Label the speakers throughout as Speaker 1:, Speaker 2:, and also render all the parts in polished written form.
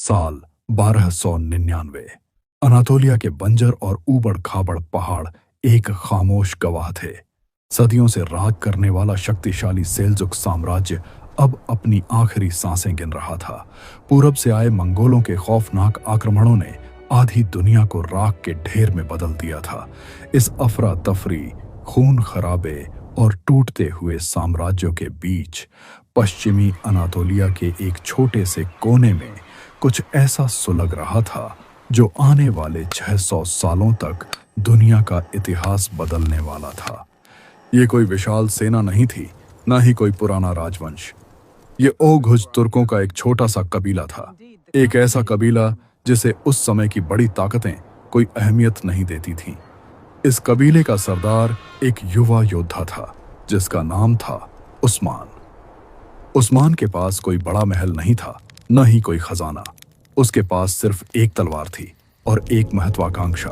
Speaker 1: साल 1299। अनातोलिया के बंजर और ऊबड़ खाबड़ पहाड़ एक खामोश गवाह थे। सदियों से राज करने वाला शक्तिशाली सेल्जुक साम्राज्य अब अपनी आखिरी सांसें गिन रहा था। पूरब से आए मंगोलों के खौफनाक आक्रमणों ने आधी दुनिया को राख के ढेर में बदल दिया था। इस अफरा तफरी, खून खराबे और टूटते हुए साम्राज्यों के बीच पश्चिमी अनातोलिया के एक छोटे से कोने में कुछ ऐसा सुलग रहा था जो आने वाले 600 सालों तक दुनिया का इतिहास बदलने वाला था। ये कोई विशाल सेना नहीं थी, न ही कोई पुराना राजवंश। ये ओघुज तुर्कों का एक छोटा सा कबीला था, एक ऐसा कबीला जिसे उस समय की बड़ी ताकतें कोई अहमियत नहीं देती थीं। इस कबीले का सरदार एक युवा योद्धा था जिसका नाम था उस्मान। उस्मान के पास कोई बड़ा महल नहीं था, न ही कोई खजाना। उसके पास सिर्फ एक तलवार थी और एक महत्वाकांक्षा।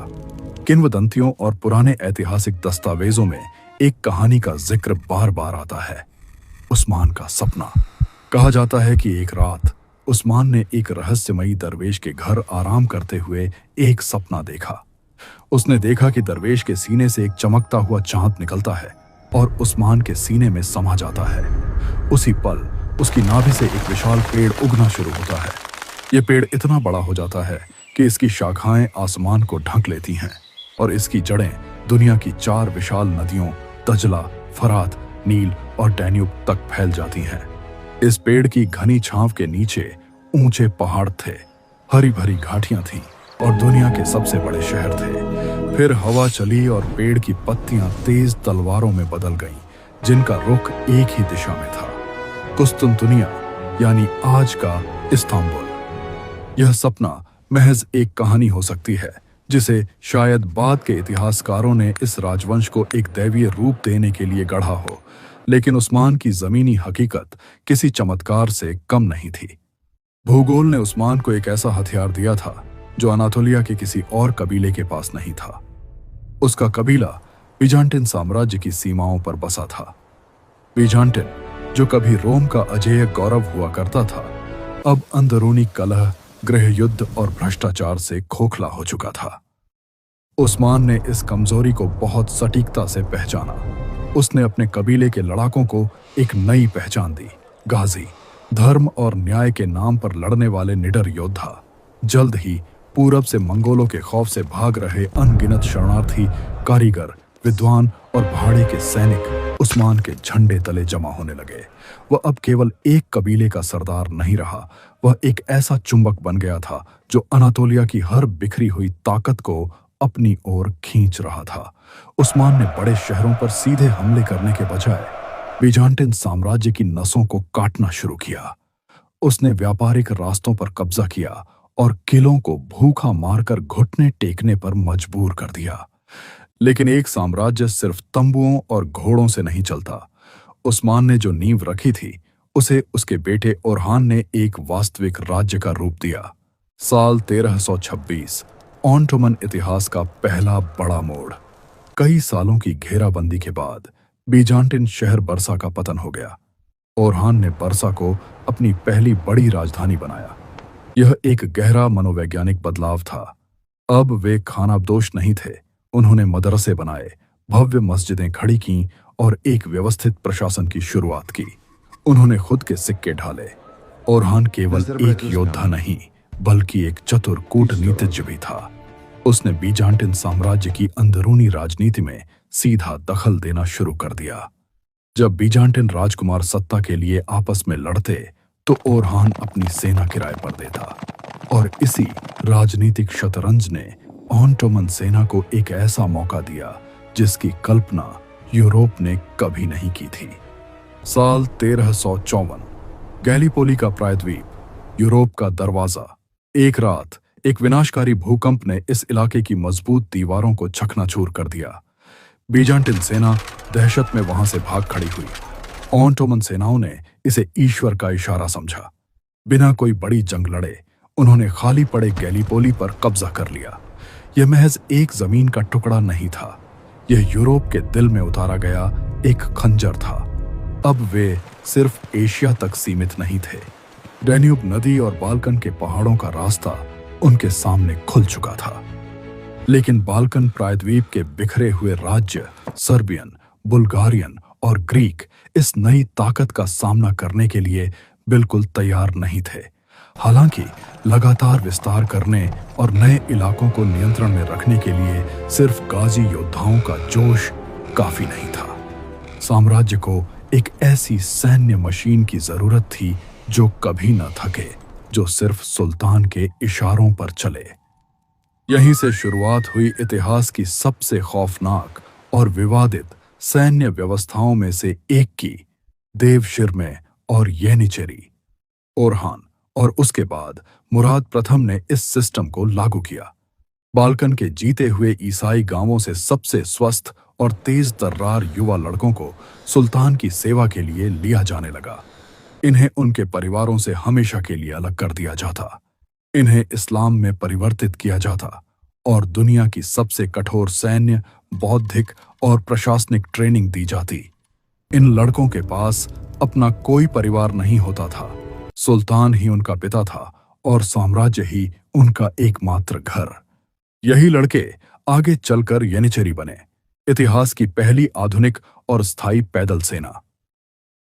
Speaker 1: किंवदंतियों और पुराने ऐतिहासिक दस्तावेजों में एक कहानी का जिक्र बार बार आता है, उस्मान का सपना। कहा जाता है कि एक रात उस्मान ने एक रहस्यमयी दरवेश के घर आराम करते हुए एक सपना देखा। उसने देखा कि दरवेश के सीने से एक चमकता हुआ चांद निकलता है और उस्मान के सीने में समा जाता है। उसी पल उसकी नाभि से एक विशाल पेड़ उगना शुरू होता है। यह पेड़ इतना बड़ा हो जाता है कि इसकी शाखाएं आसमान को ढक लेती हैं और इसकी जड़ें दुनिया की 4 विशाल नदियों दजला, फरात, नील और डैन्यूब तक फैल जाती हैं। इस पेड़ की घनी छांव के नीचे ऊंचे पहाड़ थे, हरी भरी घाटियां थीं और दुनिया के सबसे बड़े शहर थे। फिर हवा चली और पेड़ की पत्तियां तेज तलवारों में बदल गईं, जिनका रुख एक ही दिशा में था, कुस्तुनतुनिया यानी आज का इस्तांबुल। यह सपना महज एक कहानी हो सकती है जिसे शायद बाद के इतिहासकारों ने इस राजवंश को एक दैवीय रूप देने के लिए गढ़ा हो, लेकिन उस्मान की जमीनी हकीकत किसी चमत्कार से कम नहीं थी। भूगोल ने उस्मान को एक ऐसा हथियार दिया था जो अनातोलिया के किसी और कबीले के पास नहीं था। उसका कबीला बीजांटिन साम्राज्य की सीमाओं पर बसा था। बीजांटिन, जो कभी रोम का अजेय गौरव हुआ करता था, अब अंदरूनी कलह, गृह युद्ध और भ्रष्टाचार से खोखला हो चुका था। उस्मान ने इस कमजोरी को बहुत सटीकता से पहचाना। उसने अपने कबीले के लड़ाकों को एक नई पहचान दी, गाजी, धर्म और न्याय के नाम पर लड़ने वाले निडर योद्धा। जल्द ही पूरब से मंगोलों के खौफ से भाग रहे अनगिनत शरणार्थी, कारीगर, विद्वान और भाड़े के सैनिक उस्मान के झंडे तले जमा होने लगे। वह अब केवल एक कबीले का सरदार नहीं रहा, वह एक ऐसा चुंबक बन गया था जो अनातोलिया की हर बिखरी हुई ताकत को अपनी ओर खींच रहा था। उस्मान ने बड़े शहरों पर सीधे हमले करने के बजाय बीजांटिन साम्राज्य की नसों को काटना शुरू किया। उसने व्यापारिक रास्तों पर कब्जा किया और किलों को भूखा मारकर घुटने टेकने पर मजबूर कर दिया। लेकिन एक साम्राज्य सिर्फ तंबुओं और घोड़ों से नहीं चलता। उस्मान ने जो नींव रखी थी, उसे उसके बेटे ओरहान ने एक वास्तविक राज्य का रूप दिया। साल 1326, ऑटोमन इतिहास का पहला बड़ा मोड़। कई सालों की घेराबंदी के बाद बीजांटिन शहर बर्सा का पतन हो गया। ओरहान ने बर्सा को अपनी पहली बड़ी राजधानी बनाया। यह एक गहरा मनोवैज्ञानिक बदलाव था। अब वे खानाबदोश नहीं थे। उन्होंने मदरसे बनाए, भव्य मस्जिदें खड़ी कीं और एक व्यवस्थित प्रशासन की शुरुआत की। उन्होंने खुद के सिक्के ढाले। ओरहान केवल एक योद्धा नहीं, बल्कि एक चतुर कूटनीतिज्ञ भी था। उसने बीजांटिन साम्राज्य की अंदरूनी राजनीति में सीधा दखल देना शुरू कर दिया। जब बीजांटिन राजकुमार सत्ता के लिए आपस में लड़ते तो ओरहान अपनी सेना किराए पर देता, और इसी राजनीतिक शतरंज ने ऑटोमन सेना को एक ऐसा मौका दिया जिसकी कल्पना यूरोप ने कभी नहीं की थी। साल 1354, गैलीपोली का प्रायद्वीप, यूरोप का दरवाजा। एक रात एक विनाशकारी भूकंप ने इस इलाके की मजबूत दीवारों को चकनाचूर कर दिया। बीजांटिन सेना दहशत में वहां से भाग खड़ी हुई। ऑटोमन सेनाओं ने इसे ईश्वर का इशारा समझा। बिना कोई बड़ी जंग लड़े उन्होंने खाली पड़े गैलीपोली पर कब्जा कर लिया। यह महज एक जमीन का टुकड़ा नहीं था, यह यूरोप के दिल में उतारा गया एक खंजर था। अब वे सिर्फ एशिया तक सीमित नहीं थे, डैन्यूब नदी और बाल्कन के पहाड़ों का रास्ता उनके सामने खुल चुका था। लेकिन बाल्कन प्रायद्वीप के बिखरे हुए राज्य सर्बियन, बुल्गारियन और ग्रीक इस नई ताकत का सामना करने के लिए बिल्कुल तैयार नहीं थे। हालांकि लगातार विस्तार करने और नए इलाकों को नियंत्रण में रखने के लिए सिर्फ गाजी योद्धाओं का जोश काफी नहीं था। साम्राज्य को एक ऐसी सैन्य मशीन की जरूरत थी जो कभी न थके, जो सिर्फ सुल्तान के इशारों पर चले। यहीं से शुरुआत हुई इतिहास की सबसे खौफनाक और विवादित सैन्य व्यवस्थाओं में से एक की, देवशिरमे और येनिचेरी। ओरहान और उसके बाद मुराद प्रथम ने इस सिस्टम को लागू किया। बाल्कन के जीते हुए ईसाई गांवों से सबसे स्वस्थ और तेज तर्रार युवा लड़कों को सुल्तान की सेवा के लिए लिया जाने लगा। इन्हें उनके परिवारों से हमेशा के लिए अलग कर दिया जाता। इन्हें इस्लाम में परिवर्तित किया जाता और दुनिया की सबसे कठोर सैन्य, बौद्धिक और प्रशासनिक ट्रेनिंग दी जाती। इन लड़कों के पास अपना कोई परिवार नहीं होता था। सुल्तान ही उनका पिता था और साम्राज्य ही उनका एकमात्र घर। यही लड़के आगे चलकर येनिचेरी बने, इतिहास की पहली आधुनिक और स्थायी पैदल सेना।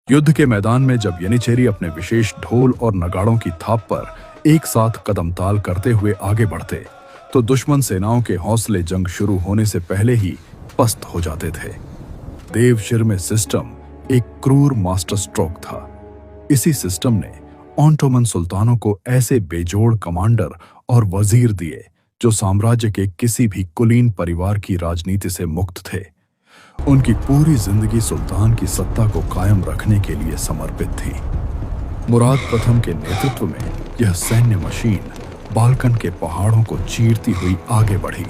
Speaker 1: युद्ध के मैदान में जब येनिचेरी अपने विशेष ढोल और नगाड़ों की थाप पर एक साथ कदम ताल करते हुए आगे बढ़ते, तो दुश्मन सेनाओं के हौसले जंग शुरू होने से पहले ही पस्त हो जाते थे। देवशिरमे सिस्टम एक क्रूर मास्टर स्ट्रोक था। इसी सिस्टम ने ऑटोमन सुल्तानों को ऐसे बेजोड़ कमांडर और वजीर दिए जो साम्राज्य के किसी भी कुलीन परिवार की राजनीति से मुक्त थे। उनकी पूरी जिंदगी सुल्तान की सत्ता को कायम रखने के लिए समर्पित थी। मुराद प्रथम के नेतृत्व में यह सैन्य मशीन बाल्कन के पहाड़ों को चीरती हुई आगे बढ़ी।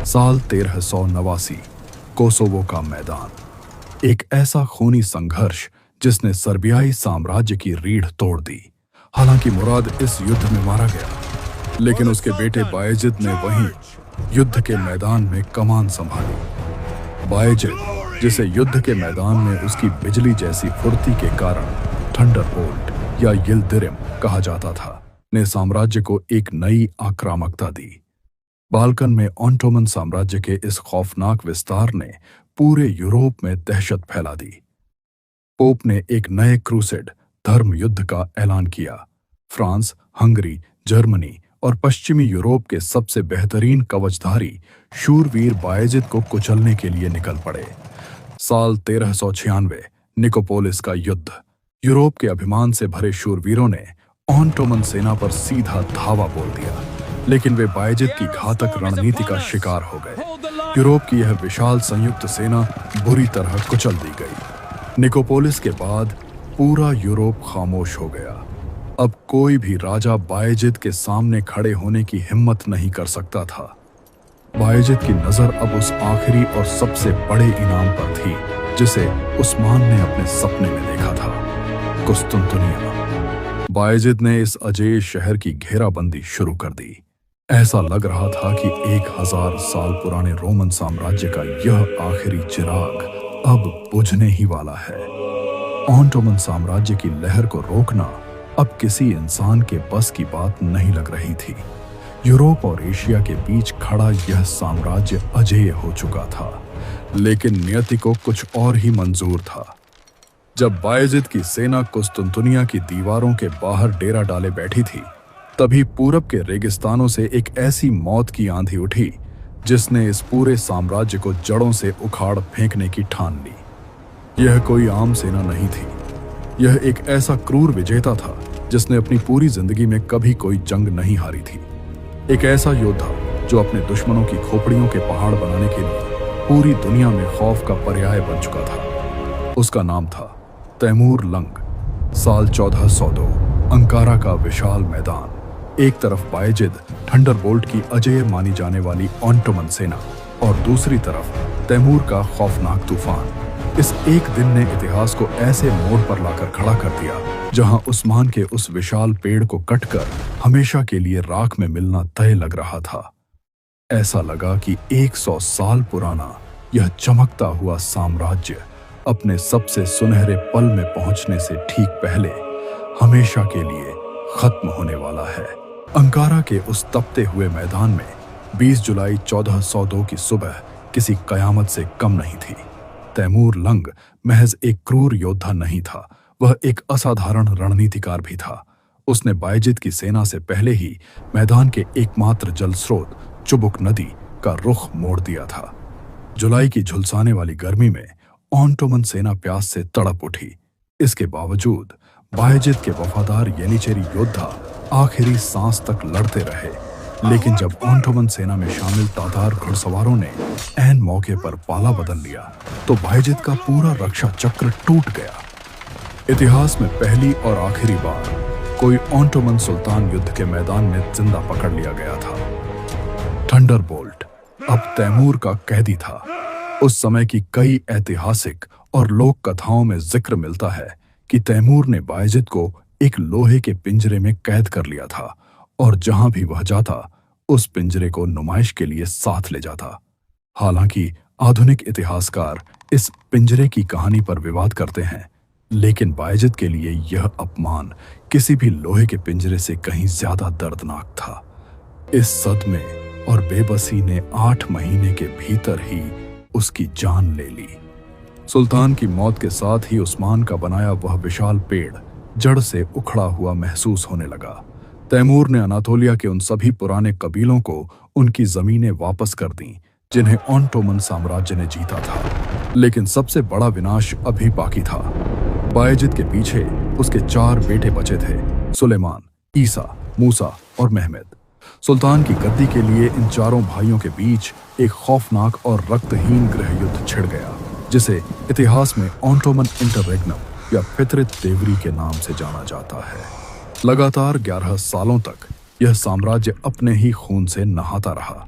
Speaker 1: साल 1389, कोसोवो का मैदान। एक ऐसा खूनी संघर्ष जिसने सर्बियाई साम्राज्य की रीढ़ तोड़ दी। हालांकि मुराद इस युद्ध में मारा गया, लेकिन उसके बेटे बायजिद ने वहीं युद्ध के मैदान में कमान संभाली। बायजिद, जिसे युद्ध के मैदान में उसकी बिजली जैसी फुर्ती के कारण थंडरबोल्ट या यिल्दिरिम कहा जाता था, ने साम्राज्य को एक नई आक्रामकता दी। बाल्कन में ऑटोमन साम्राज्य के इस खौफनाक विस्तार ने पूरे यूरोप में दहशत फैला दी। पोप ने एक नए क्रूसेड धर्म युद्ध का ऐलान किया। फ्रांस, हंगरी, जर्मनी और पश्चिमी यूरोप के सबसे बेहतरीन कवचधारी शूरवीर बायजिद को कुचलने के लिए निकल पड़े। साल 1396, निकोपोलिस का युद्ध। यूरोप के अभिमान से भरे शूरवीरों ने ऑटोमन सेना पर सीधा धावा बोल दिया, लेकिन वे बायजिद की घातक रणनीति का शिकार हो गए। यूरोप की यह विशाल संयुक्त सेना बुरी तरह कुचल दी गई। निकोपोलिस के बाद पूरा यूरोप खामोश हो गया। अब कोई भी राजा बायजिद के सामने खड़े होने की हिम्मत नहीं कर सकता था। बायजिद की नजर अब उस आखिरी और सबसे बड़े इनाम पर थी जिसे उस्मान ने अपने सपने में देखा था, कुस्तुनतुनिया। बायजिद ने इस अजेय शहर की घेराबंदी शुरू कर दी। ऐसा लग रहा था कि 1000 साल पुराने रोमन साम्राज्य का यह आखिरी चिराग अब बुझने ही वाला है। ऑटोमन साम्राज्य की लहर को रोकना अब किसी इंसान के बस की बात नहीं लग रही थी। यूरोप और एशिया के बीच खड़ा यह साम्राज्य अजेय हो चुका था, लेकिन नियति को कुछ और ही मंजूर था। जब बायजिद की सेना कुस्तुनतुनिया की दीवारों के बाहर डेरा डाले बैठी थी, तभी पूरब के रेगिस्तानों से एक ऐसी मौत की आंधी उठी जिसने इस पूरे साम्राज्य को जड़ों से उखाड़ फेंकने की ठान ली। यह कोई आम सेना नहीं थी। यह एक ऐसा क्रूर विजेता था जिसने अपनी पूरी जिंदगी में कभी कोई जंग नहीं हारी थी। एक ऐसा योद्धा जो अपने दुश्मनों की खोपड़ियों के पहाड़ बनाने के लिए पूरी दुनिया में खौफ का पर्याय बन चुका था। उसका नाम था तैमूर लंग। साल 1402, अंकारा का विशाल मैदान। एक तरफ बायजिद थंडरबोल्ट की अजेय मानी जाने वाली ऑटोमन सेना और दूसरी तरफ तैमूर का खौफनाक तूफान। इस एक दिन ने इतिहास को ऐसे मोड़ पर लाकर खड़ा कर दिया जहां उस्मान के उस विशाल पेड़ को कटकर हमेशा के लिए राख में मिलना तय लग रहा था। ऐसा लगा कि 100 साल पुराना यह चमकता हुआ साम्राज्य अपने सबसे सुनहरे पल में पहुंचने से ठीक पहले हमेशा के लिए खत्म होने वाला है। अंकारा के उस तपते हुए मैदान में 20 जुलाई 1402 की सुबह किसी कयामत से कम नहीं थी। तैमूर लंग महज एक क्रूर योद्धा नहीं था, वह एक असाधारण रणनीतिकार भी था। उसने बायजिद की सेना से पहले ही मैदान के एकमात्र जल स्रोत चुबुक नदी का रुख मोड़ दिया था। जुलाई की झुलसाने वाली गर्मी में ऑटोमन सेना प्यास से तड़प उठी। इसके बावजूद बायजिद के वफादार येनिचेरी योद्धा आखिरी सांस तक लड़ते रहे, लेकिन जब ऑटोमन सेना में शामिल तातार घुड़सवारों ने ऐन मौके पर पाला बदल लिया तो बायजिद का पूरा रक्षा चक्र टूट गया। इतिहास में पहली और आखिरी बार कोई ऑटोमन सुल्तान युद्ध के मैदान में जिंदा पकड़ लिया गया था। थंडरबोल्ट अब तैमूर का कैदी था। उस समय की कई ऐतिहासिक और लोक कथाओं में जिक्र मिलता है कि तैमूर ने बायजिद को एक लोहे के पिंजरे में कैद कर लिया था और जहां भी वह जाता उस पिंजरे को नुमाइश के लिए साथ ले जाता। हालांकि आधुनिक इतिहासकार इस पिंजरे की कहानी पर विवाद करते हैं, लेकिन बायजिद के लिए यह अपमान किसी भी लोहे के पिंजरे से कहीं ज्यादा दर्दनाक था। इस सदमे और बेबसी ने 8 महीने के भीतर ही उसकी जान ले ली। सुल्तान की मौत के साथ ही उस्मान का बनाया वह विशाल पेड़ जड़ से उखड़ा हुआ महसूस होने लगा। तैमूर ने अनातोलिया के उन सभी पुराने कबीलों को उनकी जमीनें वापस कर दी जिन्हें ऑटोमन साम्राज्य ने जीता था, लेकिन सबसे बड़ा विनाश अभी बाकी था। बायजिद के पीछे उसके 4 बेटे बचे थे, सुलेमान, ईसा, मूसा और मेहमेद। सुल्तान की गद्दी के लिए इन चारों भाइयों के बीच एक खौफनाक और रक्तहीन गृह युद्ध छिड़ गया, जिसे इतिहास में ऑटोमन इंटररेग्नम या पितृत देवरी के नाम से जाना जाता है। लगातार 11 सालों तक यह साम्राज्य अपने ही खून से नहाता रहा।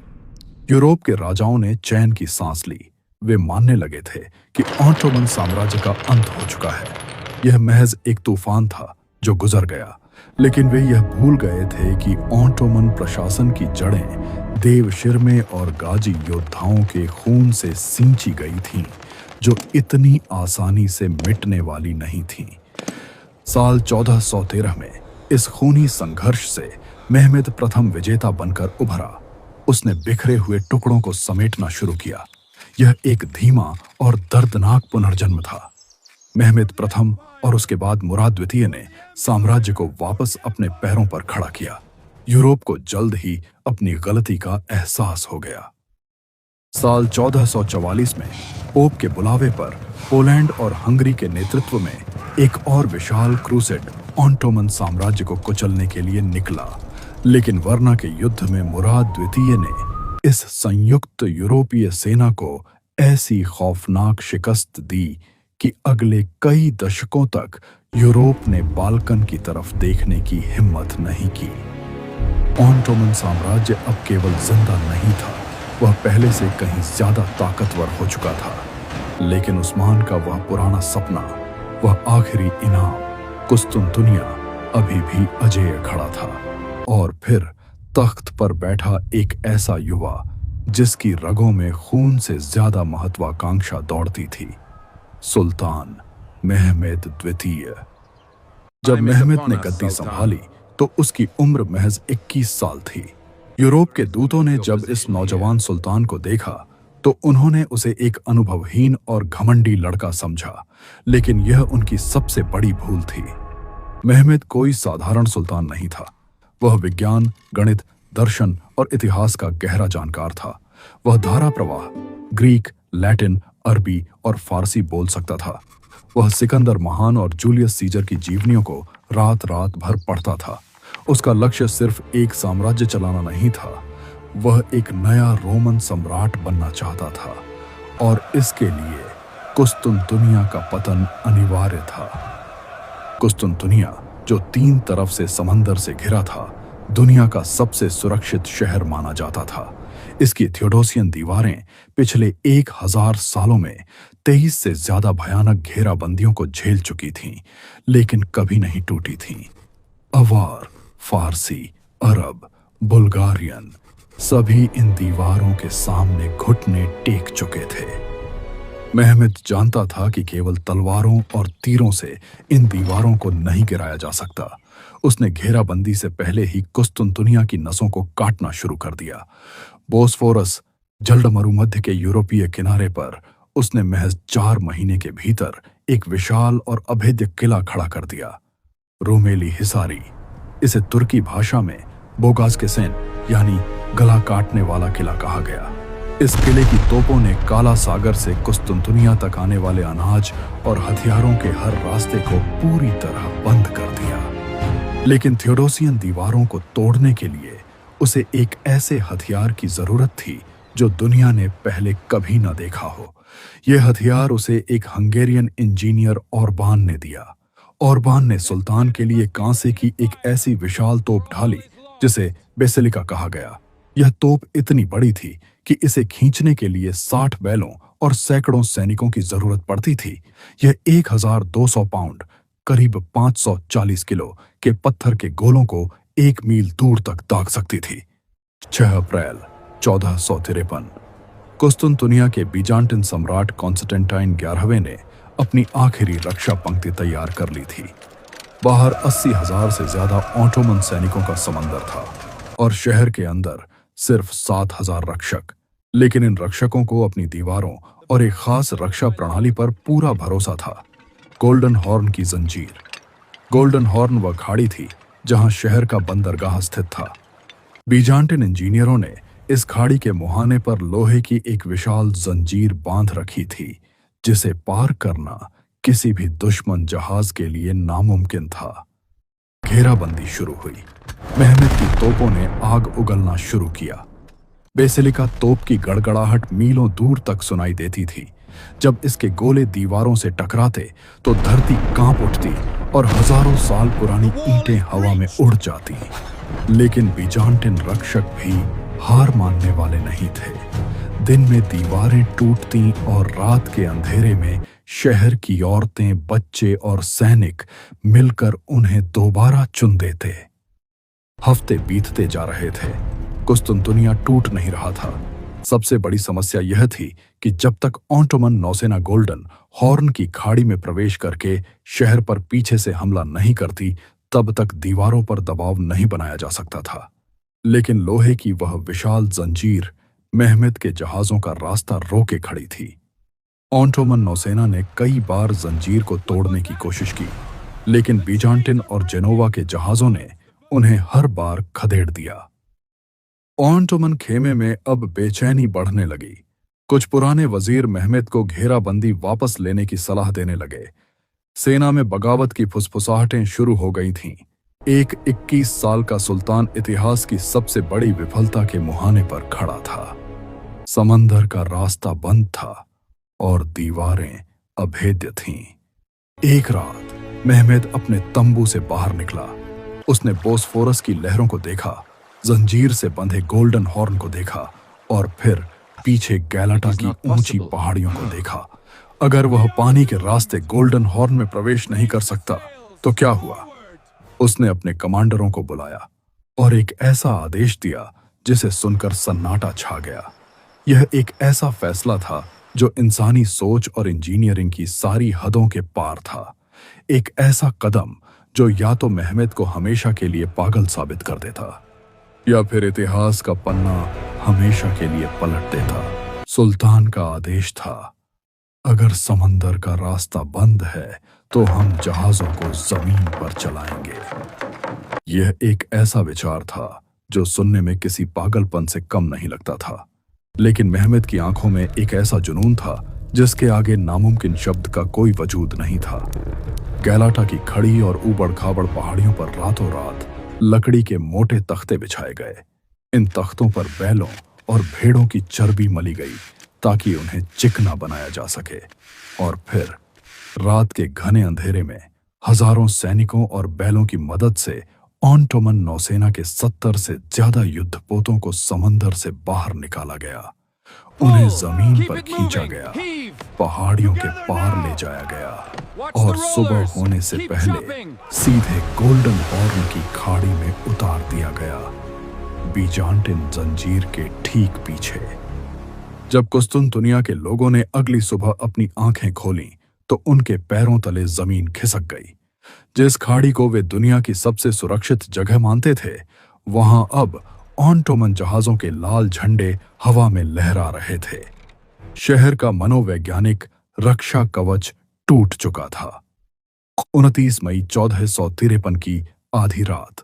Speaker 1: यूरोप के राजाओं ने चैन की सांस ली। वे मानने लगे थे कि ऑटोमन साम्राज्य का अंत हो चुका है। यह महज एक तूफान था जो गुजर गया, लेकिन वे यह भूल गए थे कि ऑटोमन प्रशासन की जड़ें देवशिरमे और गाजी योद्धाओं के खून से सींची गई थीं, जो इतनी आसानी से मिटने वाली नहीं थीं। साल 1413 में इस खूनी संघर्ष से मेहमेद प्रथम विजेता बनकर उभरा। उसने बिखरे हुए टुकड़ों को समेटना शुरू किया। यह एक धीमा और दर्दनाक पुनर्जन्म था। मेहमेद प्रथम और उसके बाद मुराद द्वितीय ने साम्राज्य को वापस अपने पैरों पर खड़ा किया। यूरोप को जल्द ही अपनी गलती का एहसास हो गया। साल 1444 में पोप के बुलावे पर पोलैंड और हंगरी के नेतृत्व में एक और विशाल क्रूसेड ऑटोमन साम्राज्य को कुचलने के लिए निकला, लेकिन वरना के युद्ध में मुराद द्वितीय ने इस संयुक्त यूरोपीय सेना को ऐसी खौफनाक शिकस्त दी कि अगले कई दशकों तक यूरोप ने बाल्कन की तरफ देखने की हिम्मत नहीं की। ऑटोमन साम्राज्य अब केवल जिंदा नहीं था, वह पहले से कहीं ज्यादा ताकतवर हो चुका था। लेकिन उस्मान का वह पुराना सपना, वह आखिरी इनाम कुस्तुनतुनिया अभी भी अजेय खड़ा था। और फिर तख्त पर बैठा एक ऐसा युवा जिसकी रगों में खून से ज्यादा महत्वाकांक्षा दौड़ती थी, सुल्तान मेहमेद द्वितीय। जब मेहमेद ने गद्दी संभाली तो उसकी उम्र महज 21 साल थी। यूरोप के दूतों ने जब इस नौजवान सुल्तान को देखा तो उन्होंने उसे एक अनुभवहीन और घमंडी लड़का समझा, लेकिन यह उनकी सबसे बड़ी भूल थी। मेहमेद कोई साधारण सुल्तान नहीं था। वह विज्ञान, गणित, दर्शन और इतिहास का गहरा जानकार था। वह धारा प्रवाह, ग्रीक, लैटिन, अरबी और फारसी बोल सकता था। वह सिकंदर महान और जूलियस सीजर की जीवनियों को रात रात भर पढ़ता था। उसका लक्ष्य सिर्फ एक साम्राज्य चलाना नहीं था, वह एक नया रोमन सम्राट बनना चाहता था, और इसके लिए कुस्तुनतुनिया का पतन अनिवार्य था। कुस्तुनतुनिया, जो 3 तरफ से समंदर से घिरा था, दुनिया का सबसे सुरक्षित शहर माना जाता था। इसकी थियोडोसियन दीवारें पिछले 1000 सालों में 23 से ज्यादा भयानक घेराबंदियों को झेल चुकी थीं, लेकिन कभी नहीं टूटी थीं। अवार, फारसी, अरब, बुल्गारियन सभी इन दीवारों के सामने घुटने टेक चुके थे। मेहमेद जानता था कि केवल तलवारों और तीरों से इन दीवारों को नहीं गिराया जा सकता। उसने घेराबंदी से पहले ही कुस्तुनतुनिया की नसों को काटना शुरू कर दिया। बोस्फोरस जलडमरुमध्य के यूरोपीय किनारे पर उसने महज 4 महीने के भीतर एक विशाल और अभेद्य किला खड़ा कर दिया। रूमेली हिसारी, इसे तुर्की भाषा में बोगाज़केसेन यानी गला काटने वाला किला कहा गया। इस किले की तोपों ने काला सागर से कुस्तुनतुनिया तक आने वाले अनाज और हथियारों के हर रास्ते को पूरी तरह बंद कर दिया। लेकिन थियोडोसियन दीवारों को तोड़ने के लिए उसे एक ऐसे हथियार की जरूरत थी जो दुनिया ने पहले कभी न देखा हो। यह हथियार उसे एक हंगेरियन इंजीनियर ऑर्बान ने दिया। ऑर्बान ने सुल्तान के लिए कांसे की एक ऐसी विशाल तोप ढाली जिसे बेसिलिका कहा गया। यह तोप इतनी बड़ी थी कि इसे खींचने के लिए 60 बैलों और सैकड़ों सैनिकों की जरूरत पड़ती थी। यह 1200 पाउंड करीब 540 किलो के पत्थर के गोलों को 1 मील दूर तक दाग सकती थी। 6 अप्रैल 1453 कुस्तुनतुनिया के बीजांटिन सम्राट कॉन्स्टेंटाइन 11वें ने अपनी आखिरी रक्षा पंक्ति तैयार कर ली थी। बाहर 80,000 से ज्यादा ऑटोमन सैनिकों का समंदर था और शहर के अंदर सिर्फ 7,000 रक्षक। लेकिन इन रक्षकों को अपनी दीवारों और एक खास रक्षा प्रणाली पर पूरा भरोसा था, गोल्डन हॉर्न की जंजीर। गोल्डन हॉर्न वह खाड़ी थी जहां शहर का बंदरगाह स्थित था। बीजांटिन इंजीनियरों ने इस खाड़ी के मुहाने पर लोहे की एक विशाल जंजीर बांध रखी थी जिसे पार करना किसी भी दुश्मन जहाज के लिए नामुमकिन था। घेराबंदी शुरू हुई। मेहमेद की तोपों ने आग उगलना शुरू किया। बेसिलिका तोप की गड़गड़ाहट मीलों दूर तक सुनाई देती थी। जब इसके गोले दीवारों से टकराते तो धरती कांप उठती और हजारों साल पुरानी ईंटें हवा में उड़ जाती। लेकिन बीजांटिन रक्षक भी हार मानने वाले नहीं थे। दिन में दीवारें टूटती और रात के अंधेरे में शहर की औरतें, बच्चे और सैनिक मिलकर उन्हें दोबारा चुन देते। हफ्ते बीतते जा रहे थे, कुस्तुनतुनिया टूट नहीं रहा था। सबसे बड़ी समस्या यह थी कि जब तक ऑटोमन नौसेना गोल्डन हॉर्न की खाड़ी में प्रवेश करके शहर पर पीछे से हमला नहीं करती, तब तक दीवारों पर दबाव नहीं बनाया जा सकता था। लेकिन लोहे की वह विशाल जंजीर मेहमेद के जहाजों का रास्ता रोके खड़ी थी। ऑटोमन नौसेना ने कई बार जंजीर को तोड़ने की कोशिश की, लेकिन बीजांटिन और जेनोवा के जहाजों ने उन्हें हर बार खदेड़ दिया। ऑटोमन खेमे में अब बेचैनी बढ़ने लगी। कुछ पुराने वजीर मेहमेद को घेराबंदी वापस लेने की सलाह देने लगे। सेना में बगावत की फुसफुसाहटें शुरू हो गई थीं। एक 21 साल का सुल्तान इतिहास की सबसे बड़ी विफलता के मुहाने पर खड़ा था। समंदर का रास्ता बंद था और दीवारें अभेद्य थीं। एक रात मेहमेद अपने तंबू से बाहर निकला। उसने बोस्फोरस की लहरों को देखा, जंजीर से बंधे गोल्डन हॉर्न को देखा और फिर पीछे गैलाटा की ऊंची पहाड़ियों को देखा। अगर वह पानी के रास्ते गोल्डन हॉर्न में प्रवेश नहीं कर सकता तो क्या हुआ? उसने अपने कमांडरों को बुलाया और एक ऐसा आदेश दिया जिसे सुनकर सन्नाटा छा गया। यह एक ऐसा फैसला था जो इंसानी सोच और इंजीनियरिंग की सारी हदों के पार था। एक ऐसा कदम जो या तो मेहमेद को हमेशा के लिए पागल साबित कर देता या फिर इतिहास का पन्ना हमेशा के लिए पलट देता। सुल्तान का आदेश था, अगर समंदर का रास्ता बंद है तो हम जहाजों को जमीन पर चलाएंगे। यह एक ऐसा विचार था जो सुनने में किसी पागलपन से कम नहीं लगता था, लेकिन मेहमेद की आंखों में एक ऐसा जुनून था जिसके आगे नामुमकिन शब्द का कोई वजूद नहीं था। गैलाटा की खड़ी और ऊबड़-खाबड़ पहाड़ियों पर रातों रात लकड़ी के मोटे तख्ते बिछाए गए। इन तख्तों पर बैलों और भेड़ों की चर्बी मली गई ताकि उन्हें चिकना बनाया जा सके। और फिर रात के घने अंधेरे में हजारों सैनिकों और बैलों की मदद से ऑटोमन नौसेना के 70 से ज्यादा युद्धपोतों को समंदर से बाहर निकाला गया। उन्हें जमीन पर खींचा गया, पहाड़ियों के पार ले जाया गया और सुबह होने से पहले सीधे गोल्डन हॉर्न की खाड़ी में उतार दिया गया, बीजांटिन जंजीर के ठीक पीछे। जब कुस्तुनतुनिया के लोगों ने अगली सुबह अपनी आंखें खोलीं तो उनके पैरों तले जमीन खिसक गई। जिस खाड़ी को वे दुनिया की सबसे सुरक्षित जगह मानते थे, वहां अब ऑटोमन जहाजों के लाल झंडे हवा में लहरा रहे थे। शहर का मनोवैज्ञानिक रक्षा कवच टूट चुका था। 29 मई 1453 की आधी रात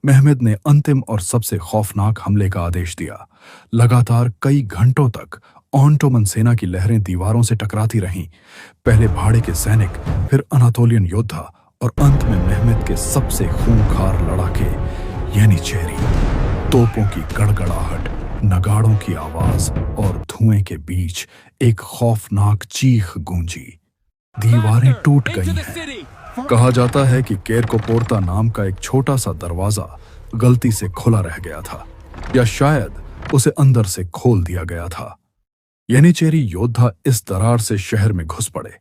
Speaker 1: मेहमेद ने अंतिम और सबसे खौफनाक हमले का आदेश दिया। लगातार कई घंटों तक ऑटोमन सेना की लहरें दीवारों से टकराती रहीं। पहले भाड़े के सैनिक, फिर अनातोलियन योद्धा और अंत में मेहमेद के सबसे खूंखार लड़ाके येनिचेरी। तोपों की गड़गड़ाहट, नगाड़ों की आवाज और धुएं के बीच एक खौफनाक चीख गूंजी। दीवारें टूट गई हैं। कहा जाता है कि केरकोपोर्ता नाम का एक छोटा सा दरवाजा गलती से खुला रह गया था, या शायद उसे अंदर से खोल दिया गया था। येनिचेरी योद्धा इस दरार से शहर में घुस पड़े।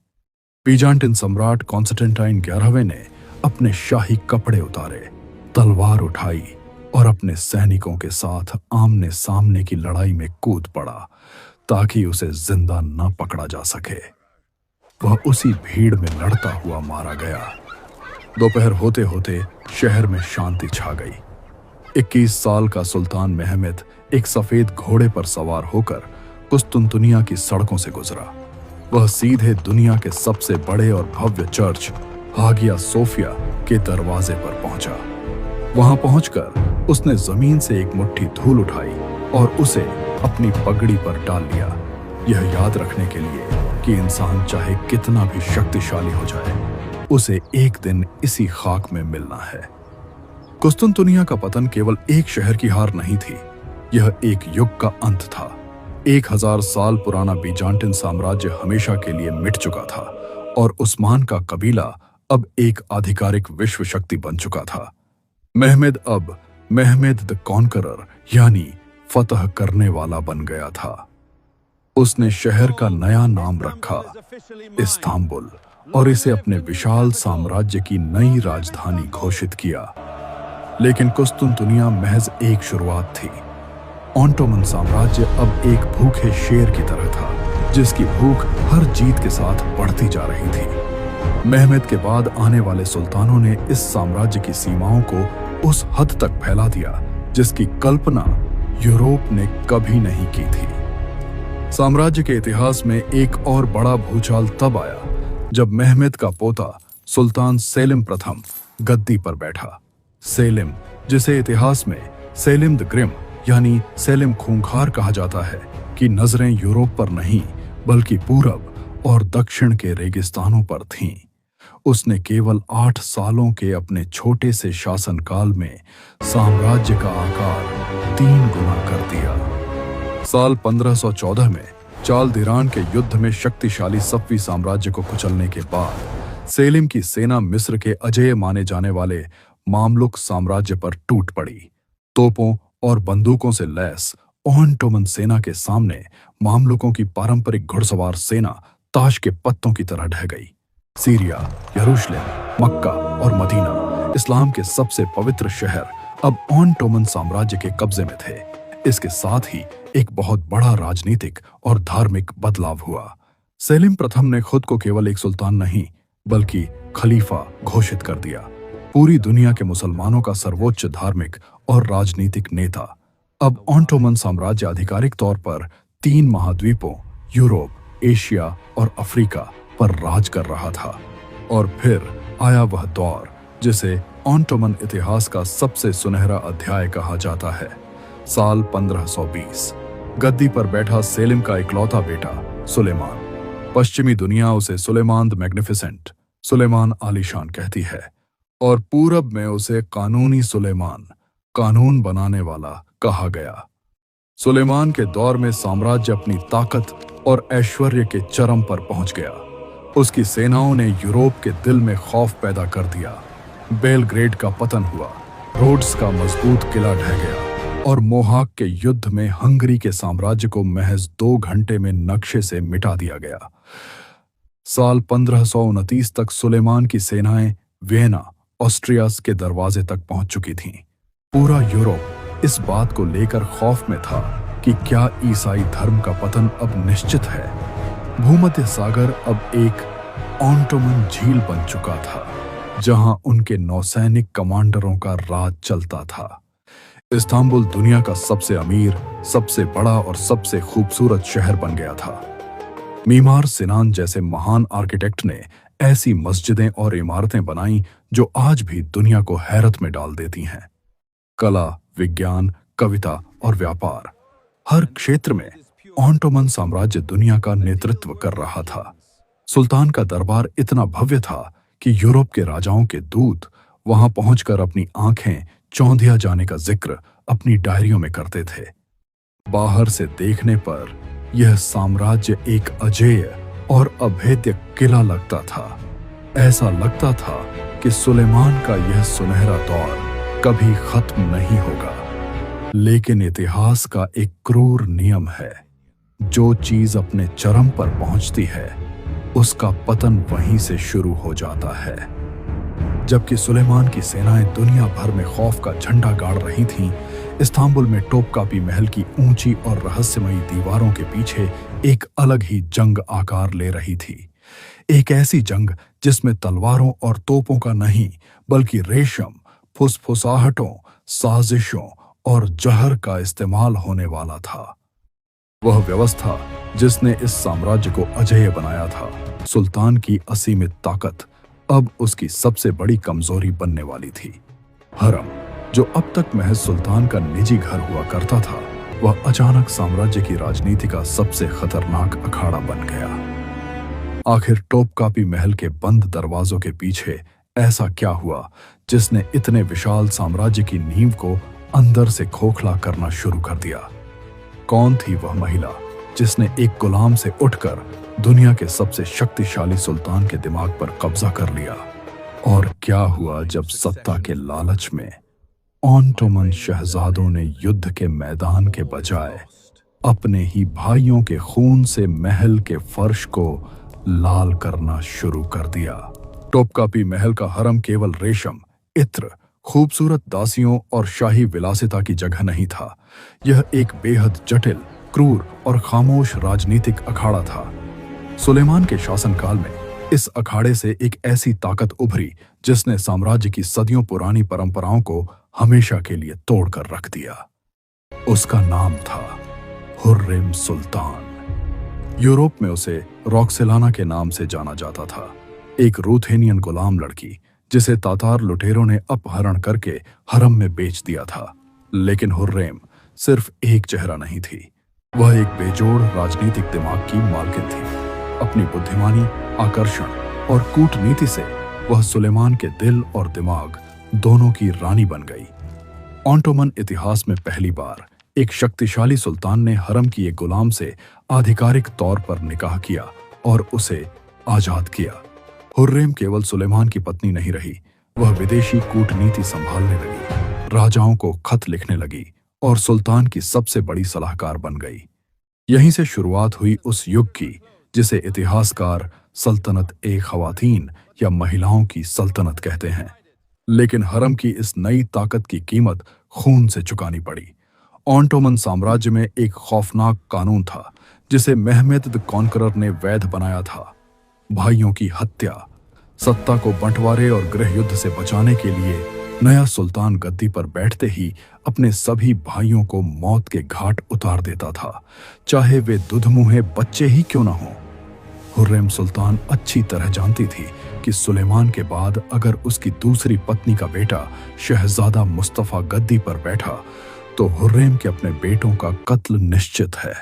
Speaker 1: बीजांटिन सम्राट कॉन्स्टेंटाइन 11वें ने अपने शाही कपड़े उतारे, तलवार उठाई और अपने सैनिकों के साथ आमने सामने की लड़ाई में कूद पड़ा ताकि उसे जिंदा न पकड़ा जा सके। वह उसी भीड़ में लड़ता हुआ मारा गया। दोपहर होते होते शहर में शांति छा गई। 21 साल का सुल्तान मेहमेद एक सफेद घोड़े पर सवार होकर कुस्तुनतुनिया की सड़कों से गुजरा। वह सीधे दुनिया के सबसे बड़े और भव्य चर्च हागिया सोफिया के दरवाजे पर पहुंचा। वहां पहुंचकर उसने जमीन से एक मुट्ठी धूल उठाई और उसे अपनी पगड़ी पर डाल लिया, यह याद रखने के लिए कि इंसान चाहे कितना भी शक्तिशाली हो जाए, उसे एक दिन इसी खाक में मिलना है। कुस्तुनतुनिया का पतन केवल एक शहर की हार नहीं थी, यह एक युग का अंत था। 1000 साल पुराना बीजांटिन साम्राज्य हमेशा के लिए मिट चुका था और उस्मान का कबीला अब एक आधिकारिक विश्व शक्ति बन चुका था। मेहमेद अब मेहमेद द कॉन्करर यानी फतह करने वाला बन गया था। उसने शहर का नया नाम रखा इस्तांबुल और इसे अपने विशाल साम्राज्य की नई राजधानी घोषित किया। लेकिन कुस्तुनतुनिया महज एक शुरुआत थी। ऑटोमन साम्राज्य अब एक भूखे शेर की तरह था, जिसकी भूख हर जीत के साथ बढ़ती जा रही थी। मेहमेद के बाद आने वाले सुल्तानों ने इस साम्राज्य की सीमाओं को उस हद तक फैला दिया जिसकी कल्पना यूरोप ने कभी नहीं की थी। साम्राज्य के इतिहास में एक और बड़ा भूचाल तब आया जब मेहमेद का पोता सुल्तान सेलिम प्रथम गद्दी पर बैठा। सेलिम, जिसे इतिहास में सेलिम द ग्रिम यानी सेलिम खूंखार कहा जाता है, की नजरें यूरोप पर नहीं बल्कि पूरब और दक्षिण के रेगिस्तानों पर थीं। उसने केवल 8 सालों के अपने छोटे से शासनकाल में साम्राज्य का आकार 3 गुना कर दिया। साल 1514 में चालदिरान के युद्ध में शक्तिशाली सफ़वी साम्राज्य को कुचलने के बाद सेलिम की सेना मिस्र के अजेय माने जाने वाले मामलुक साम्राज्य पर टूट पड़ी। तोपों और बंदूकों से लैस ऑटोमन सेना के सामने मामलुकों की पारंपरिक घुड़सवार सेना ताश के पत्तों की तरह ढह गई। सीरिया, यरूशलेम, मक्का और मदीना, इस्लाम के सबसे पवित्र शहर, अब ऑटोमन साम्राज्य के कब्जे में थे। इसके साथ ही एक बहुत बड़ा राजनीतिक और धार्मिक बदलाव हुआ। सेलिम प्रथम ने खुद को केवल एक सुल्तान नहीं बल्कि खलीफा घोषित कर दिया। पूरी दुनिया के मुसलमानों का सर्वोच्च धार्मिक और राजनीतिक नेता। अब ऑटोमन साम्राज्य आधिकारिक तौर पर 3 महाद्वीपों यूरोप, एशिया और अफ्रीका पर राज कर रहा था। और फिर आया वह दौर जिसे ऑटोमन इतिहास का सबसे सुनहरा अध्याय कहा जाता है। साल 1520 गद्दी पर बैठा सेलिम का इकलौता बेटा सुलेमान। पश्चिमी दुनिया उसे सुलेमान द मैग्निफिसेंट, सुलेमान आलीशान कहती है, और पूरब में उसे कानूनी सुलेमान, कानून बनाने वाला कहा गया। सुलेमान के दौर में साम्राज्य अपनी ताकत और ऐश्वर्य के चरम पर पहुंच गया। उसकी सेनाओं ने यूरोप के दिल में खौफ पैदा कर दिया। बेलग्रेड का पतन हुआ, रोड्स का मजबूत किला ढह गया और मोहाक के युद्ध में हंगरी के साम्राज्य को महज 2 घंटे में नक्शे से मिटा दिया गया। साल 1529 तक सुलेमान की सेनाएं वियना, ऑस्ट्रिया के दरवाजे तक पहुंच चुकी थीं। पूरा यूरोप इस बात को लेकर खौफ में था कि क्या ईसाई धर्म का पतन अब निश्चित है। भूमध्य सागर अब एक ऑटोमन झील बन चुका था जहां उनके नौसैनिक कमांडरों का राज चलता था। इस्तांबुल दुनिया का सबसे अमीर, सबसे बड़ा और सबसे खूबसूरत शहर बन गया था। मीमार सिनान जैसे महान आर्किटेक्ट ने ऐसी मस्जिदें और इमारतें बनाई जो आज भी दुनिया को हैरत में डाल देती हैं। कला, विज्ञान, कविता और व्यापार, हर क्षेत्र में ऑटोमन साम्राज्य दुनिया का नेतृत्व कर रहा था। सुल्तान का दरबार इतना भव्य था कि यूरोप के राजाओं के दूत वहां पहुंचकर अपनी आंखें चौंधिया जाने का जिक्र अपनी डायरियों में करते थे। बाहर से देखने पर यह साम्राज्य एक अजेय और अभेद्य किला लगता था। ऐसा लगता था कि सुलेमान का यह सुनहरा दौर कभी खत्म नहीं होगा। लेकिन इतिहास का एक क्रूर नियम है, जो चीज अपने चरम पर पहुंचती है उसका पतन वहीं से शुरू हो जाता है। जबकि सुलेमान की सेनाएं दुनिया भर में खौफ का झंडा गाड़ रही थीं, इस्तांबुल में टोपकापी महल की ऊंची और रहस्यमयी दीवारों के पीछे एक अलग ही जंग आकार ले रही थी। एक ऐसी जंग जिसमें तलवारों और तोपों का नहीं, बल्कि रेशम, फुसफुसाहटों, साजिशों और जहर का इस्तेमाल होने वाला था। वह व्यवस्था जिसने इस साम्राज्य को अजेय बनाया था, सुल्तान की असीमित ताकत, अब उसकी सबसे बड़ी कमजोरी बनने वाली थी। हरम, जो अब तक महज सुल्तान का निजी घर हुआ करता था, वह अचानक साम्राज्य की राजनीति का सबसे खतरनाक अखाड़ा बन गया। आखिर टोपकापी महल के बंद दरवाजों के पीछे ऐसा क्या हुआ जिसने इतने विशाल साम्राज्य की नींव को अंदर से खोखला करना शुरू कर दिया? कौन थी वह महिला जिसने एक गुलाम से उठकर दुनिया के सबसे शक्तिशाली सुल्तान के दिमाग पर कब्जा कर लिया? और क्या हुआ जब सत्ता के लालच में ऑटोमन शहजादों ने युद्ध के मैदान के बजाय अपने ही भाइयों के खून से महल के फर्श को लाल करना शुरू कर दिया? टोपकापी महल का हरम केवल रेशम, इत्र, खूबसूरत दासियों और शाही विलासिता की जगह नहीं था। यह एक बेहद जटिल, क्रूर और खामोश राजनीतिक अखाड़ा था। सुलेमान के शासनकाल में इस अखाड़े से एक ऐसी ताकत उभरी जिसने साम्राज्य की सदियों पुरानी परंपराओं को हमेशा के लिए तोड़कर रख दिया। उसका नाम था हुर्रेम सुल्तान। यूरोप में उसे रॉक्सेलाना के नाम से जाना जाता था, एक रूथेनियन गुलाम लड़की जिसे तातार लुटेरों ने अपहरण करके हरम में बेच दिया था। लेकिन हुर्रेम सिर्फ एक चेहरा नहीं थी, वह एक बेजोड़ राजनीतिक दिमाग की मालकिन थी। अपनी बुद्धिमानी, आकर्षण और कूटनीति से वह सुलेमान के दिल और दिमाग दोनों की रानी बन गई। ऑटोमन इतिहास में पहली बार एक शक्तिशाली सुल्तान ने हरम की एक गुलाम से आधिकारिक तौर पर निकाह किया और उसे आजाद किया। हुर्रेम केवल सुलेमान की पत्नी नहीं रही, वह विदेशी कूटनीति संभालने लगी, राजाओं को खत लिखने लगी और सुल्तान की सबसे बड़ी सलाहकार बन गई। यहीं से शुरुआत हुई उस युग की जिसे इतिहासकार सल्तनत-ए-ख़वातीन या महिलाओं की सल्तनत कहते हैं। लेकिन हरम की इस नई ताकत की कीमत खून से चुकानी पड़ी। ऑटोमन साम्राज्य में एक खौफनाक कानून था जिसे मेहमेद द कॉन्करर ने वैध बनाया था। भाइयों की हत्या। सत्ता को बंटवारे और गृह युद्ध से बचाने के लिए नया सुल्तान गद्दी पर बैठते ही अपने सभी भाइयों को मौत के घाट उतार देता था, चाहे वे दुधमुहे बच्चे ही क्यों न हों। हुर्रेम सुल्तान अच्छी तरह जानती थी कि सुलेमान के बाद अगर उसकी दूसरी पत्नी का बेटा शहजादा मुस्तफा गद्दी पर बैठा तो हुर्रेम के अपने बेटों का कत्ल निश्चित है।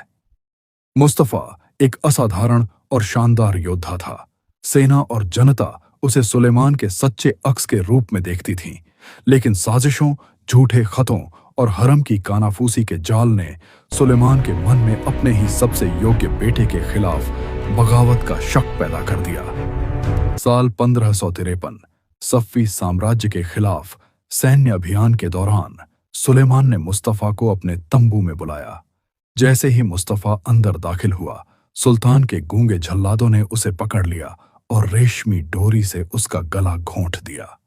Speaker 1: मुस्तफा एक असाधारण और शानदार योद्धा था। सेना और जनता उसे सुलेमान के सच्चे अक्स के रूप में देखती थी, लेकिन साजिशों, झूठे खतों और हरम की कानाफूसी के जाल ने सुलेमान के मन में अपने ही सबसे योग्य बेटे के खिलाफ बगावत का शक पैदा कर दिया। साल 1553 सफ़वी साम्राज्य के खिलाफ सैन्य अभियान के दौरान सुलेमान ने मुस्तफा को अपने तंबू में बुलाया। जैसे ही मुस्तफा अंदर दाखिल हुआ, सुल्तान के गूंगे झल्लादों ने उसे पकड़ लिया और रेशमी डोरी से उसका गला घोंट दिया।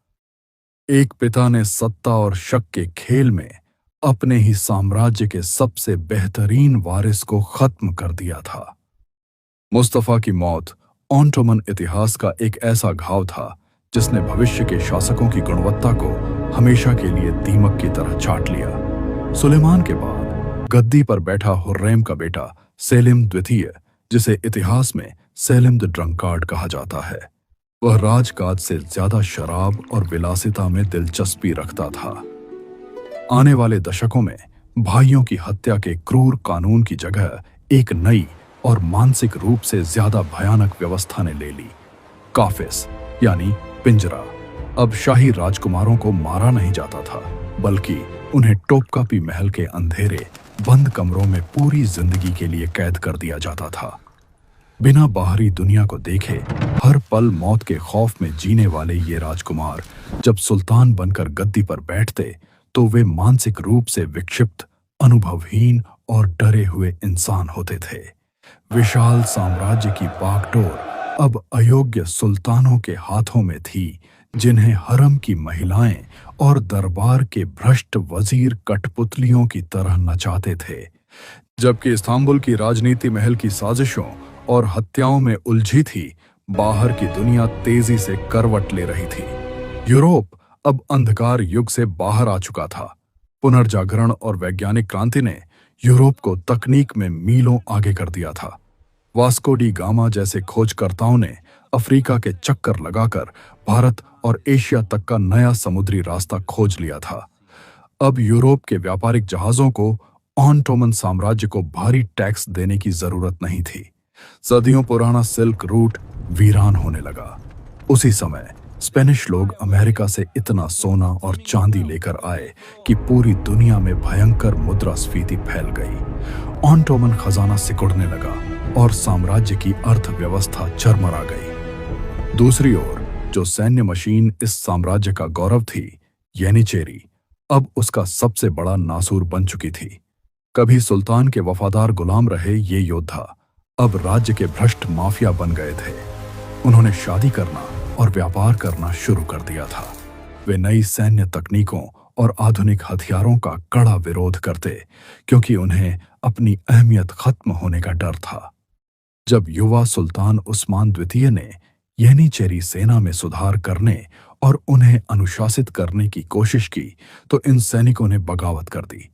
Speaker 1: एक पिता ने सत्ता और शक के खेल में अपने ही साम्राज्य के सबसे बेहतरीन वारिस को खत्म कर दिया था। मुस्तफा की मौत ऑटोमन इतिहास का एक ऐसा घाव था जिसने भविष्य के शासकों की गुणवत्ता को हमेशा के लिए दीमक की तरह चाट लिया। सुलेमान के बाद गद्दी पर बैठा हुर्रेम का बेटा सेलिम द्वितीय, जिसे इतिहास में सेलिम द ड्रंकार्ड कहा जाता है, वह राजकाज से ज्यादा शराब और विलासिता में दिलचस्पी रखता था। आने वाले दशकों में भाइयों की हत्या के क्रूर कानून की जगह एक नई और मानसिक रूप से ज्यादा भयानक व्यवस्था ने ले ली। काफिस यानी पिंजरा। अब शाही राजकुमारों को मारा नहीं जाता था, बल्कि उन्हें टोपकापी महल के अंधेरे बंद कमरों में पूरी जिंदगी के लिए कैद कर दिया जाता था। बिना बाहरी दुनिया को देखे हर पल मौत के खौफ में जीने वाले ये राजकुमार जब सुल्तान बनकर गद्दी पर बैठते तो वे मानसिक रूप से विक्षिप्त, अनुभवहीन और डरे हुए इंसान होते थे। विशाल साम्राज्य की बागडोर अब अयोग्य सुल्तानों के हाथों में थी, जिन्हें हरम की महिलाएं और दरबार के भ्रष्ट वजीर कठपुतलियों की तरह नचाते थे। जबकि इस्तांबुल की राजनीति महल की साजिशों और हत्याओं में उलझी थी, बाहर की दुनिया तेजी से करवट ले रही थी। यूरोप अब अंधकार युग से बाहर आ चुका था। पुनर्जागरण और वैज्ञानिक क्रांति ने यूरोप को तकनीक में मीलों आगे कर दिया था। वास्को डी गामा जैसे खोजकर्ताओं ने अफ्रीका के चक्कर लगाकर भारत और एशिया तक का नया समुद्री रास्ता खोज लिया था। अब यूरोप के व्यापारिक जहाजों को ऑटोमन साम्राज्य को भारी टैक्स देने की जरूरत नहीं थी। सदियों पुराना सिल्क रूट वीरान होने लगा। उसी समय स्पेनिश लोग अमेरिका से इतना सोना और चांदी लेकर आए कि पूरी दुनिया में भयंकर मुद्रास्फीति फैल गई। ऑटोमन खजाना सिकुड़ने लगा और साम्राज्य की अर्थव्यवस्था चरमरा गई। दूसरी ओर जो सैन्य मशीन इस साम्राज्य का गौरव थी, येनिचेरी, अब उसका सबसे बड़ा नासूर बन चुकी थी। कभी सुल्तान के वफादार गुलाम रहे ये योद्धा अब राज्य के भ्रष्ट माफिया बन गए थे। उन्होंने शादी करना और व्यापार करना शुरू कर दिया था। वे नई सैन्य तकनीकों और आधुनिक हथियारों का कड़ा विरोध करते, क्योंकि उन्हें अपनी अहमियत खत्म होने का डर था। जब युवा सुल्तान उस्मान द्वितीय ने येनिचेरी सेना में सुधार करने और उन्हें अनुशासित करने की कोशिश की, तो इन सैनिकों ने बगावत कर दी।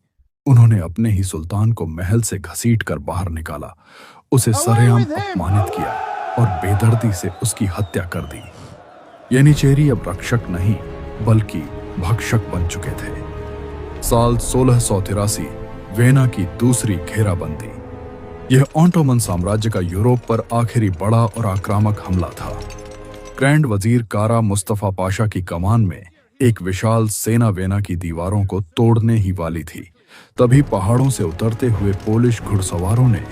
Speaker 1: उन्होंने अपने ही सुल्तान को महल से घसीट कर बाहर निकाला, उसे सरेआम अपमानित किया और बेदर्दी से उसकी हत्या कर दी। येनिचेरी अब रक्षक नहीं बल्कि भक्षक बन चुके थे। साल 1683 वेना की दूसरी घेराबंदी। यह ऑटोमन साम्राज्य का यूरोप पर आखिरी बड़ा और आक्रामक हमला था। ग्रैंड वजीर कारा मुस्तफा पाशा की कमान में एक विशाल सेना वेना की दीवारों को तोड़ने ही वाली थी। तभी पहाड़ों से उतरते हुए पोलिश घुड़सवारों ने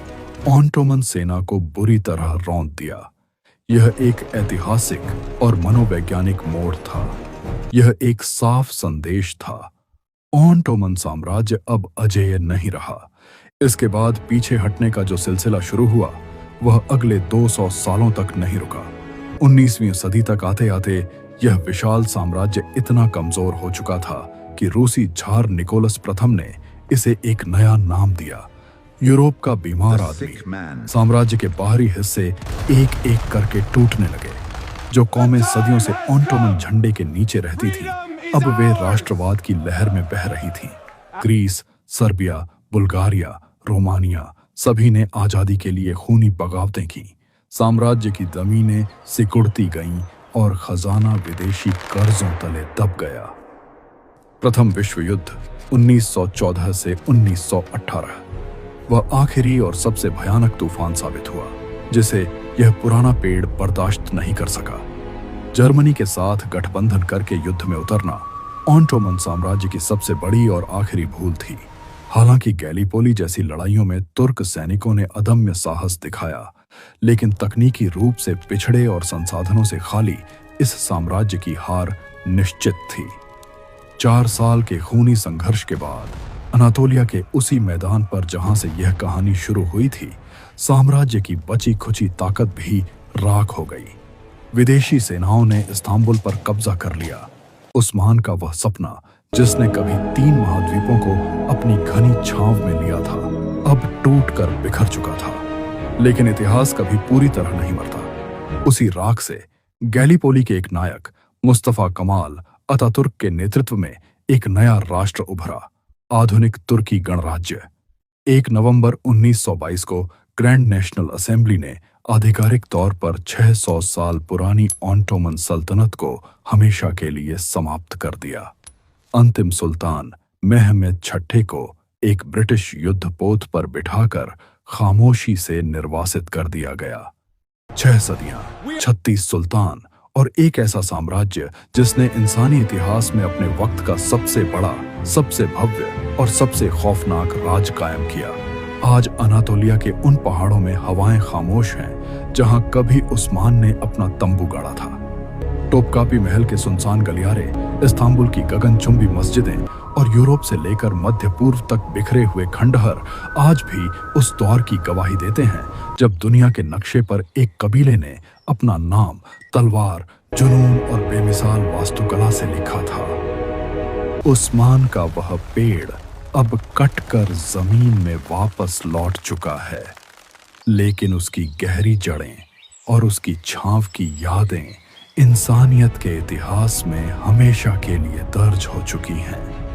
Speaker 1: ऑटोमन सेना को बुरी तरह रौंद दिया। यह एक ऐतिहासिक और मनोवैज्ञानिक मोड़ था। यह एक साफ संदेश था, ऑटोमन साम्राज्य अब अजेय नहीं रहा। इसके बाद पीछे हटने का जो सिलसिला शुरू हुआ, वह अगले 200 सालों तक नहीं रुका। 19वीं सदी तक आते आते यह विशाल साम्राज्य इतना कमजोर हो चुका था कि रूसी ज़ार निकोलस प्रथम ने इसे एक नया नाम दिया, यूरोप का बीमार आदमी। साम्राज्य के बाहरी हिस्से एक एक करके टूटने लगे। जो कौमें सदियों से ऑटोमन झंडे के नीचे रहती थीं, अब वे राष्ट्रवाद की लहर में बह रही थीं। ग्रीस, सर्बिया, बुल्गारिया, रोमानिया, सभी ने आजादी के लिए खूनी बगावतें की। साम्राज्य की जमीनें सिकुड़ती गईं और खजाना विदेशी कर्जों तले दब गया। प्रथम विश्व युद्ध 1914 से 1918 वह आखिरी और सबसे भयानक तूफान साबित हुआ, जिसे यह पुराना पेड़ बर्दाश्त नहीं कर सका। जर्मनी के साथ गठबंधन करके युद्ध में उतरना ऑटोमन साम्राज्य की सबसे बड़ी और आखिरी भूल थी। हालांकि गैलीपोली जैसी लड़ाइयों में तुर्क सैनिकों ने अदम्य साहस दिखाया, लेकिन तकनीकी रूप से पिछड़े और संसाधनों से खाली इस साम्राज्य की हार निश्चित थी। 4 साल के खूनी संघर्ष के बाद अनातोलिया के उसी मैदान पर जहां से यह कहानी शुरू हुई थी, साम्राज्य की बची खुची ताकत भी राख हो गई। विदेशी सेनाओं ने इस्तांबुल पर कब्जा कर लिया। उस्मान का वह सपना, जिसने कभी 3 महाद्वीपों को अपनी घनी छांव में लिया था, अब टूट कर बिखर चुका था। लेकिन इतिहास कभी पूरी तरह नहीं मरता। उसी राख से गैलीपोली के एक नायक मुस्तफा कमाल अतातुर्क के नेतृत्व में एक नया राष्ट्र उभरा, आधुनिक तुर्की गणराज्य। 1 नवंबर 1922 को ग्रैंड नेशनल असेंबली ने आधिकारिक तौर पर 600 साल पुरानी ऑटोमन सल्तनत को हमेशा के लिए समाप्त कर दिया। अंतिम सुल्तान मेहमेद छठे को एक ब्रिटिश युद्धपोत पर बिठाकर खामोशी से निर्वासित कर दिया गया। 6 सदियां, 36 सुल्तान और एक ऐसा साम्राज्य जिसने इंसानी इतिहास में अपने वक्त का सबसे बड़ा, सबसे भव्य और सबसे खौफनाक राज कायम किया। आज अनातोलिया के उन पहाड़ों में हवाएं खामोश हैं जहां कभी उस्मान ने अपना तंबू गाड़ा था। टोपकापी महल के सुनसान गलियारे, इस्तांबुल की गगनचुंबी मस्जिदें और यूरोप से लेकर मध्य पूर्व तक बिखरे हुए खंडहर आज भी उस दौर की गवाही देते हैं जब दुनिया के नक्शे पर एक कबीले ने अपना नाम तलवार, जुनून और बेमिसाल वास्तुकला से लिखा था। उस्मान का वह पेड़ अब कटकर जमीन में वापस लौट चुका है, लेकिन उसकी गहरी जड़ें और उसकी छांव की यादें इंसानियत के इतिहास में हमेशा के लिए दर्ज हो चुकी हैं।